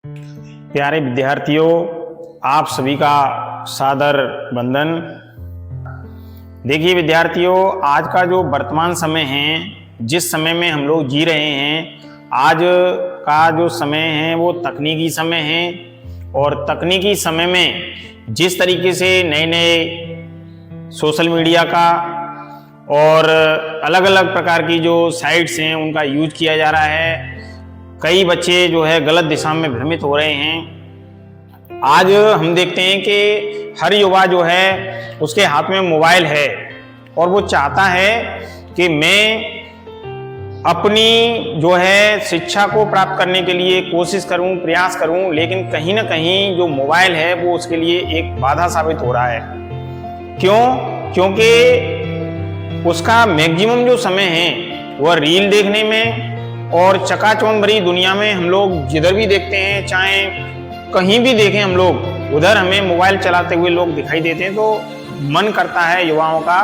प्यारे विद्यार्थियों, आप सभी का सादर वंदन। देखिए विद्यार्थियों, आज का जो वर्तमान समय है, जिस समय में हम लोग जी रहे हैं, आज का जो समय है वो तकनीकी समय है। और तकनीकी समय में जिस तरीके से नए नए सोशल मीडिया का और अलग अलग प्रकार की जो साइट्स हैं उनका यूज किया जा रहा है, कई बच्चे जो है गलत दिशा में भ्रमित हो रहे हैं। आज हम देखते हैं कि हर युवा जो है उसके हाथ में मोबाइल है और वो चाहता है कि मैं अपनी जो है शिक्षा को प्राप्त करने के लिए कोशिश करूं, प्रयास करूं, लेकिन कहीं ना कहीं जो मोबाइल है वो उसके लिए एक बाधा साबित हो रहा है। क्यों? क्योंकि उसका मैक्सिमम जो समय है वह रील देखने में और चकाचौंध भरी दुनिया में हम लोग जिधर भी देखते हैं, चाहे कहीं भी देखें हम लोग, उधर हमें मोबाइल चलाते हुए लोग दिखाई देते हैं। तो मन करता है युवाओं का,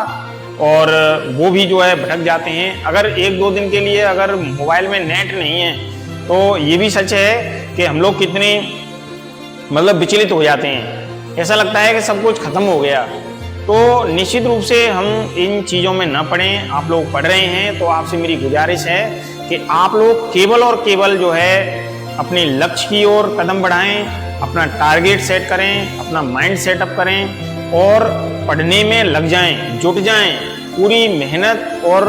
और वो भी जो है भटक जाते हैं। अगर एक दो दिन के लिए अगर मोबाइल में नेट नहीं है तो ये भी सच है कि हम लोग कितने विचलित हो जाते हैं। ऐसा लगता है कि सब कुछ खत्म हो गया। तो निश्चित रूप से हम इन चीज़ों में न पड़ें। आप लोग पढ़ रहे हैं तो आपसे मेरी गुजारिश है कि आप लोग केवल और केवल जो है अपने लक्ष्य की ओर कदम बढ़ाएं, अपना टारगेट सेट करें, अपना माइंड सेटअप करें और पढ़ने में लग जाएं, जुट जाएं, पूरी मेहनत और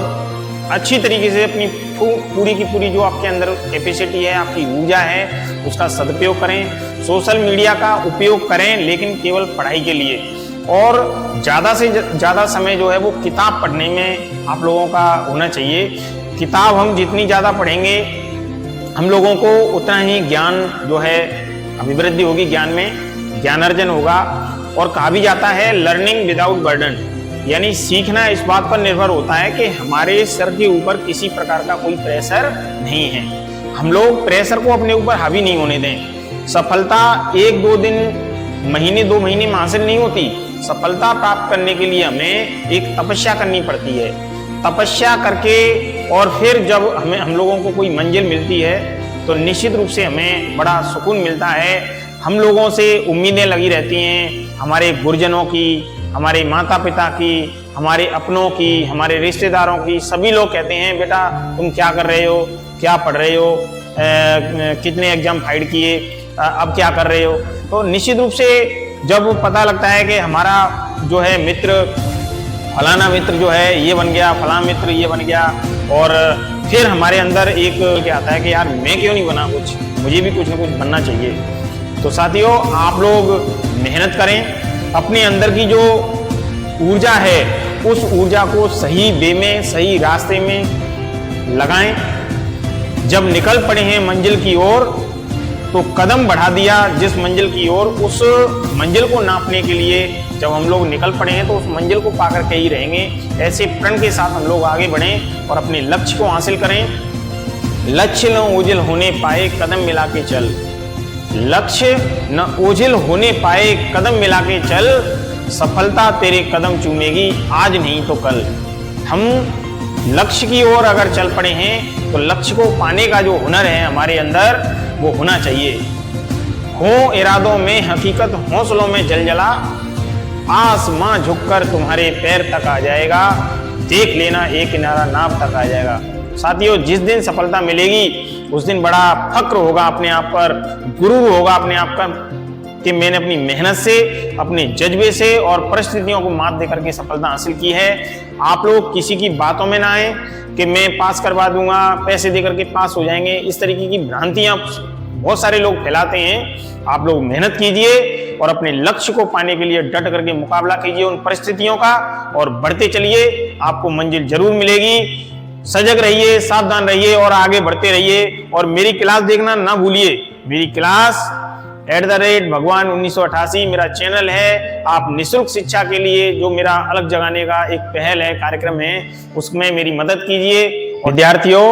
अच्छी तरीके से अपनी पूरी की पूरी जो आपके अंदर कैपेसिटी है, आपकी ऊर्जा है, उसका सदुपयोग करें। सोशल मीडिया का उपयोग करें, लेकिन केवल पढ़ाई के लिए। और ज़्यादा से ज़्यादा समय जो है वो किताब पढ़ने में आप लोगों का होना चाहिए। किताब हम जितनी ज़्यादा पढ़ेंगे, हम लोगों को उतना ही ज्ञान जो है अभिवृद्धि होगी, ज्ञान में ज्ञानार्जन होगा। और कहा भी जाता है लर्निंग विदाउट बर्डन, यानी सीखना इस बात पर निर्भर होता है कि हमारे सर के ऊपर किसी प्रकार का कोई प्रेशर नहीं है। हम लोग प्रेशर को अपने ऊपर हावी नहीं होने दें। सफलता एक दो दिन, महीने दो महीने में हासिल नहीं होती। सफलता प्राप्त करने के लिए हमें एक तपस्या करनी पड़ती है। तपस्या करके और फिर जब हम लोगों को कोई मंजिल मिलती है तो निश्चित रूप से हमें बड़ा सुकून मिलता है। हम लोगों से उम्मीदें लगी रहती हैं, हमारे गुरुजनों की, हमारे माता पिता की, हमारे अपनों की, हमारे रिश्तेदारों की। सभी लोग कहते हैं बेटा तुम क्या कर रहे हो, क्या पढ़ रहे हो, कितने एग्जाम फाइट किए, अब क्या कर रहे हो। तो निश्चित रूप से जब पता लगता है कि हमारा जो है मित्र, फलाना मित्र जो है ये बन गया, फलाना मित्र ये बन गया, और फिर हमारे अंदर एक क्या आता है कि यार मैं क्यों नहीं बना कुछ, मुझे भी कुछ ना कुछ बनना चाहिए। तो साथियों, आप लोग मेहनत करें, अपने अंदर की जो ऊर्जा है उस ऊर्जा को सही वे में, सही रास्ते में लगाएं। जब निकल पड़े हैं मंजिल की ओर तो कदम बढ़ा दिया जिस मंजिल की ओर, उस मंजिल को नापने के लिए जब हम लोग निकल पड़े हैं तो उस मंजिल को पाकर के ही रहेंगे। ऐसे प्रण के साथ हम लोग आगे बढ़ें और अपने लक्ष्य को हासिल करें। लक्ष्य न ओझल होने पाए कदम मिला के चल, लक्ष्य न ओझल होने पाए कदम मिला के चल, सफलता तेरे कदम चूमेगी आज नहीं तो कल। हम लक्ष्य की ओर अगर चल पड़े हैं तो लक्ष्य को पाने का जो हुनर है हमारे अंदर वो होना चाहिए। हो इरादों में हकीकत, हौसलों में जलजला, आसमां झुककर तुम्हारे पैर तक आ जाएगा, देख लेना एक किनारा नाव तक आ जाएगा। साथियों, जिस दिन सफलता मिलेगी उस दिन बड़ा फक्र होगा अपने आप पर, गुरूर होगा अपने आप का कि मैंने अपनी मेहनत से, अपने जज्बे से और परिस्थितियों को मात देकर के सफलता हासिल की है। आप लोग किसी की बातों में ना आए कि मैं पास करवा दूंगा, पैसे देकर के पास हो जाएंगे। इस तरीके की भ्रांतियां बहुत सारे लोग फैलाते हैं। आप लोग मेहनत कीजिए और अपने लक्ष्य को पाने के लिए डट करके मुकाबला कीजिए उन परिस्थितियों का, और बढ़ते चलिए, आपको मंजिल जरूर मिलेगी। सजग रहिए, सावधान रहिए और आगे बढ़ते रहिए। और मेरी क्लास देखना ना भूलिए। मेरी क्लास @भगवान 1988 मेरा चैनल है। आप निःशुल्क शिक्षा के लिए जो मेरा अलग जगाने का एक पहल है, कार्यक्रम है, उसमें मेरी मदद कीजिए। विद्यार्थियों,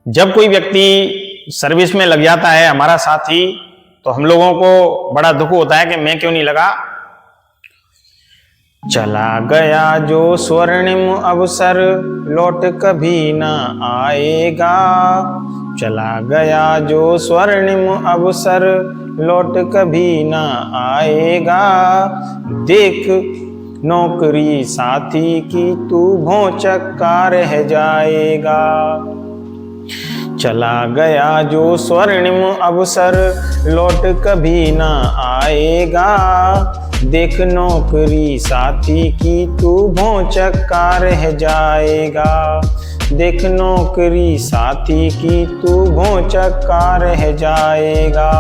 जब कोई व्यक्ति सर्विस में लग जाता है, हमारा साथी, तो हम लोगों को बड़ा दुख होता है कि मैं क्यों नहीं लगा। चला गया जो स्वर्णिम अवसर लौट कभी न आएगा। चला गया जो स्वर्णिम अवसर लौट कभी न आएगा। देख नौकरी साथी की तू भौचक्का रह जाएगा। चला गया जो स्वर्णिम अवसर लौट कभी न आएगा। देख नौकरी साथी की तू भौचक्का रह जाएगा। देख नौकरी साथी की तू भौचक्का रह जाएगा।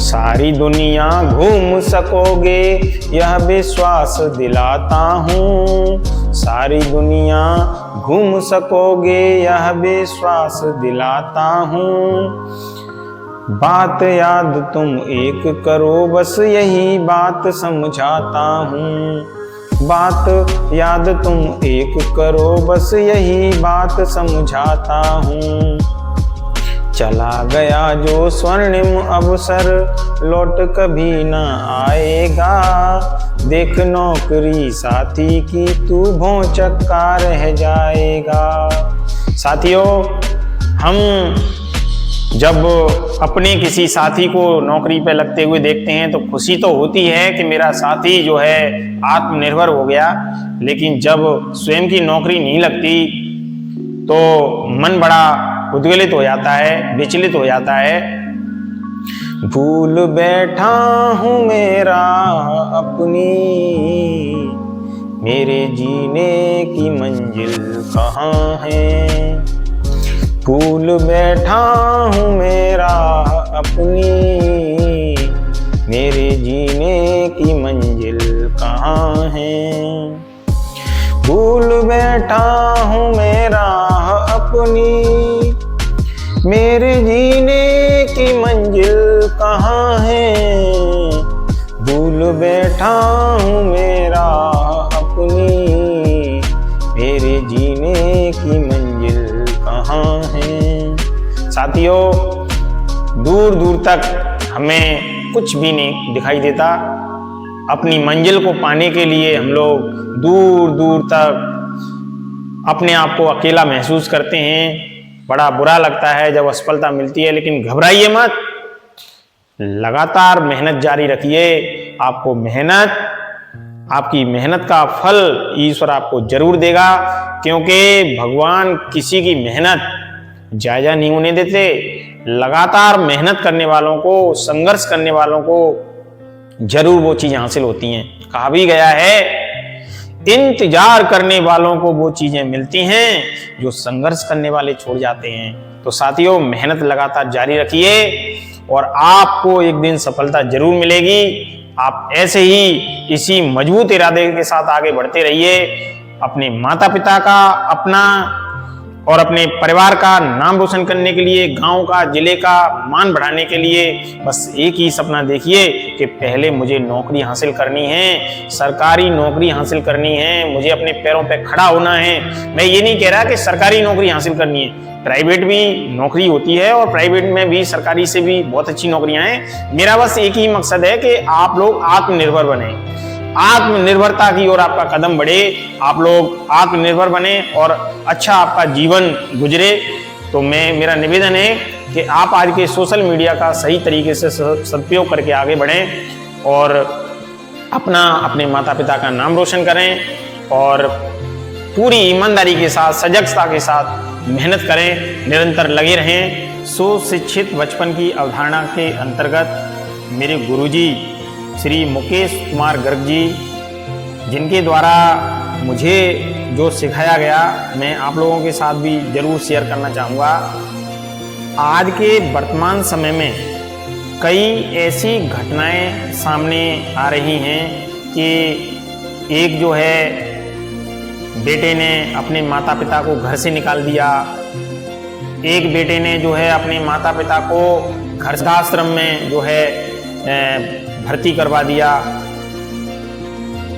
सारी दुनिया घूम सकोगे यह विश्वास दिलाता हूँ। सारी दुनिया घूम सकोगे यह विश्वास दिलाता हूँ। बात याद तुम एक करो बस यही बात समझाता हूँ। बात याद तुम एक करो बस यही बात समझाता हूँ। चला गया जो स्वर्णिम अवसर लौट कभी न आएगा। देख नौकरी साथी की तू भौचक्का रह जाएगा। साथियों, हम जब अपने किसी साथी को नौकरी पे लगते हुए देखते हैं तो खुशी तो होती है कि मेरा साथी जो है आत्मनिर्भर हो गया, लेकिन जब स्वयं की नौकरी नहीं लगती तो मन बड़ा उद्वेलित हो जाता है, विचलित हो जाता है। भूल बैठा हूँ मेरा अपनी, मेरे जीने की मंजिल कहाँ है। भूल बैठा हूँ मेरा अपनी, मेरे जीने की मंजिल कहाँ है। भूल बैठा हूँ मेरा अपनी, मेरे जीने की मंजिल कहाँ है। भूल बैठा हूँ मेरा अपनी, मेरे जीने की मंजिल कहाँ है। साथियों, दूर दूर तक हमें कुछ भी नहीं दिखाई देता। अपनी मंजिल को पाने के लिए हम लोग दूर दूर तक अपने आप को अकेला महसूस करते हैं। बड़ा बुरा लगता है जब असफलता मिलती है, लेकिन घबराइए मत, लगातार मेहनत जारी रखिए। आपको आपकी मेहनत का फल ईश्वर आपको जरूर देगा, क्योंकि भगवान किसी की मेहनत जायजा नहीं होने देते। लगातार मेहनत करने वालों को, संघर्ष करने वालों को जरूर वो चीजें हासिल होती हैं। कहा भी गया है, इंतजार करने वालों को वो चीजें मिलती हैं जो संघर्ष करने वाले छोड़ जाते हैं। तो साथियों, मेहनत लगातार जारी रखिए और आपको एक दिन सफलता जरूर मिलेगी। आप ऐसे ही इसी मजबूत इरादे के साथ आगे बढ़ते रहिए। अपने माता पिता का, अपना और अपने परिवार का नाम रोशन करने के लिए, गांव का, जिले का मान बढ़ाने के लिए बस एक ही सपना देखिए कि पहले मुझे नौकरी हासिल करनी है, सरकारी नौकरी हासिल करनी है, मुझे अपने पैरों पे खड़ा होना है। मैं ये नहीं कह रहा कि सरकारी नौकरी हासिल करनी है, प्राइवेट भी नौकरी होती है और प्राइवेट में भी सरकारी से भी बहुत अच्छी नौकरियां हैं। मेरा बस एक ही मकसद है कि आप लोग आत्मनिर्भर बने, आत्मनिर्भरता की ओर आपका कदम बढ़े, आप लोग आत्मनिर्भर बने और अच्छा आपका जीवन गुजरे। तो मेरा निवेदन है कि आप आज के सोशल मीडिया का सही तरीके से सदुपयोग करके आगे बढ़ें और अपने माता पिता का नाम रोशन करें और पूरी ईमानदारी के साथ, सजगता के साथ मेहनत करें, निरंतर लगे रहें। सुशिक्षित बचपन की अवधारणा के अंतर्गत मेरे गुरुजी श्री मुकेश कुमार गर्ग जी, जिनके द्वारा मुझे जो सिखाया गया, मैं आप लोगों के साथ भी जरूर शेयर करना चाहूँगा। आज के वर्तमान समय में कई ऐसी घटनाएं सामने आ रही हैं कि एक जो है बेटे ने अपने माता पिता को घर से निकाल दिया, एक बेटे ने जो है अपने माता पिता को वृद्धाश्रम में जो है भर्ती करवा दिया।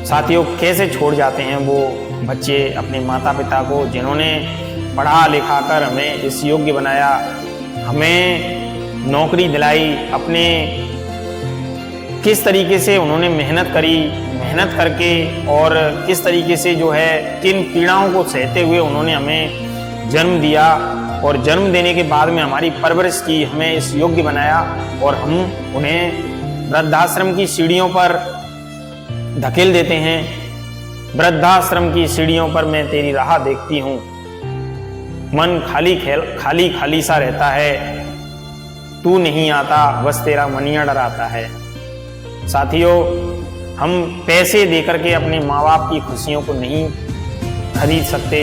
साथियों, कैसे छोड़ जाते हैं वो बच्चे अपने माता पिता को, जिन्होंने पढ़ा लिखा कर हमें इस योग्य बनाया, हमें नौकरी दिलाई, अपने किस तरीके से उन्होंने मेहनत करी, मेहनत करके और किस तरीके से जो है किन पीड़ाओं को सहते हुए उन्होंने हमें जन्म दिया और जन्म देने के बाद में हमारी परवरिश की, हमें इस योग्य बनाया और हम उन्हें वृद्धाश्रम की सीढ़ियों पर धकेल देते हैं। वृद्धाश्रम की सीढ़ियों पर मैं तेरी राह देखती हूँ, मन खाली खाली सा रहता है, तू नहीं आता बस तेरा मनिया डराता है। साथियों, हम पैसे देकर के अपने माँ बाप की खुशियों को नहीं खरीद सकते।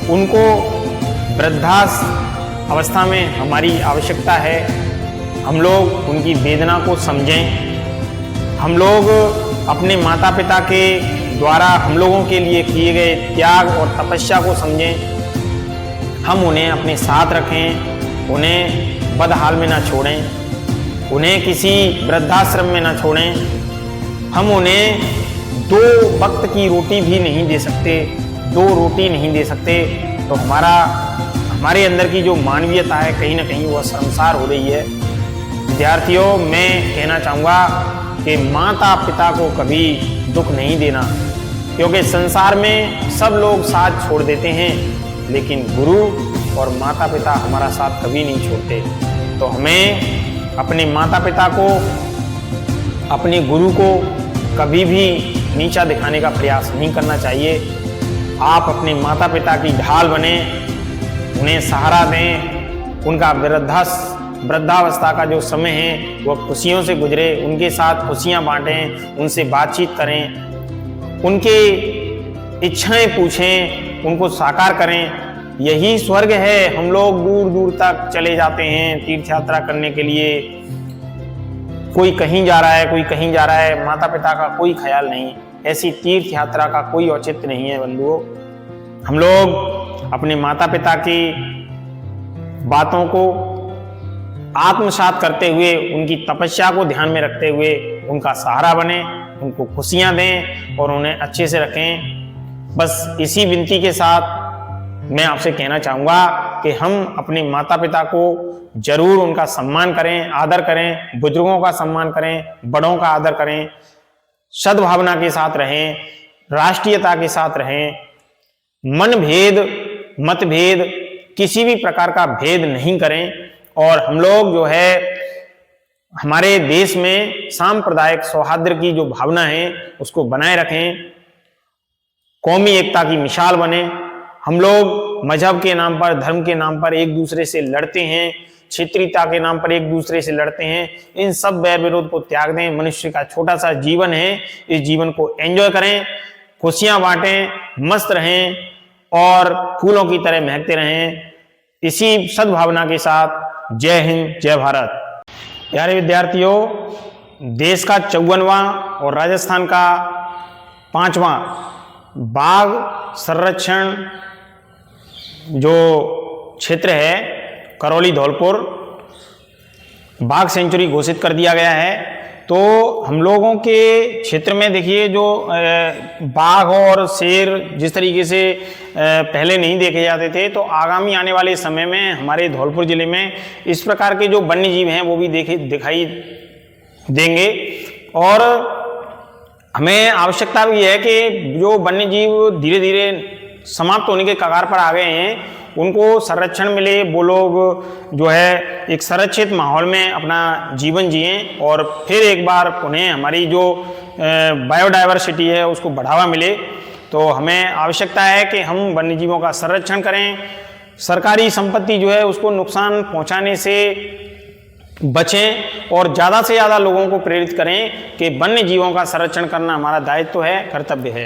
उनको वृद्धावस्था अवस्था में हमारी आवश्यकता है। हम लोग उनकी वेदना को समझें। हम लोग अपने माता पिता के द्वारा हम लोगों के लिए किए गए त्याग और तपस्या को समझें। हम उन्हें अपने साथ रखें, उन्हें बदहाल में ना छोड़ें, उन्हें किसी वृद्धाश्रम में ना छोड़ें। हम उन्हें 2 वक्त की रोटी भी नहीं दे सकते, 2 रोटी नहीं दे सकते, तो हमारे अंदर की जो मानवीयता है कहीं ना कहीं वह शर्मसार हो रही है। विद्यार्थियों, मैं कहना चाहूँगा कि माता पिता को कभी दुख नहीं देना, क्योंकि संसार में सब लोग साथ छोड़ देते हैं, लेकिन गुरु और माता पिता हमारा साथ कभी नहीं छोड़ते। तो हमें अपने माता पिता को, अपने गुरु को कभी भी नीचा दिखाने का प्रयास नहीं करना चाहिए। आप अपने माता पिता की ढाल बने, उन्हें सहारा दें। उनका वृद्धावस्था का जो समय है वह खुशियों से गुजरे, उनके साथ खुशियां बांटें, उनसे बातचीत करें, उनके इच्छाएं पूछें, उनको साकार करें। यही स्वर्ग है। हम लोग दूर दूर तक चले जाते हैं तीर्थ यात्रा करने के लिए, कोई कहीं जा रहा है, कोई कहीं जा रहा है, माता पिता का कोई ख्याल नहीं। ऐसी तीर्थ यात्रा का कोई औचित्य नहीं है बंधुओं। हम लोग अपने माता पिता की बातों को आत्मसात करते हुए, उनकी तपस्या को ध्यान में रखते हुए उनका सहारा बने, उनको खुशियां दें और उन्हें अच्छे से रखें। बस इसी विनती के साथ मैं आपसे कहना चाहूँगा कि हम अपने माता पिता को जरूर उनका सम्मान करें, आदर करें, बुजुर्गों का सम्मान करें, बड़ों का आदर करें, सद्भावना के साथ रहें, राष्ट्रीयता के साथ रहें। मनभेद, मतभेद, किसी भी प्रकार का भेद नहीं करें। और हम लोग जो है हमारे देश में सांप्रदायिक सौहार्द की जो भावना है उसको बनाए रखें, कौमी एकता की मिसाल बने। हम लोग मजहब के नाम पर, धर्म के नाम पर एक दूसरे से लड़ते हैं, क्षेत्रीयता के नाम पर एक दूसरे से लड़ते हैं। इन सब बैर विरोध को त्याग दें। मनुष्य का छोटा सा जीवन है, इस जीवन को एंजॉय करें, खुशियां बांटें, मस्त रहें और फूलों की तरह महकते रहें। इसी सद्भावना के साथ जय हिंद, जय भारत। प्यारे विद्यार्थियों, देश का 54वां और राजस्थान का 5वां बाघ संरक्षण जो क्षेत्र है, करौली धौलपुर बाघ सेंचुरी घोषित कर दिया गया है। तो हम लोगों के क्षेत्र में देखिए, जो बाघ और शेर जिस तरीके से पहले नहीं देखे जाते थे, तो आगामी आने वाले समय में हमारे धौलपुर जिले में इस प्रकार के जो वन्य जीव हैं वो भी दिखाई देंगे। और हमें आवश्यकता भी है कि जो वन्य जीव धीरे धीरे समाप्त होने के कगार पर आ गए हैं उनको संरक्षण मिले, वो लोग जो है एक संरक्षित माहौल में अपना जीवन जिएं और फिर एक बार उन्हें हमारी जो बायोडाइवर्सिटी है उसको बढ़ावा मिले। तो हमें आवश्यकता है कि हम वन्यजीवों का संरक्षण करें, सरकारी संपत्ति जो है उसको नुकसान पहुंचाने से बचें और ज़्यादा से ज़्यादा लोगों को प्रेरित करें कि वन्य जीवों का संरक्षण करना हमारा दायित्व है, कर्तव्य है।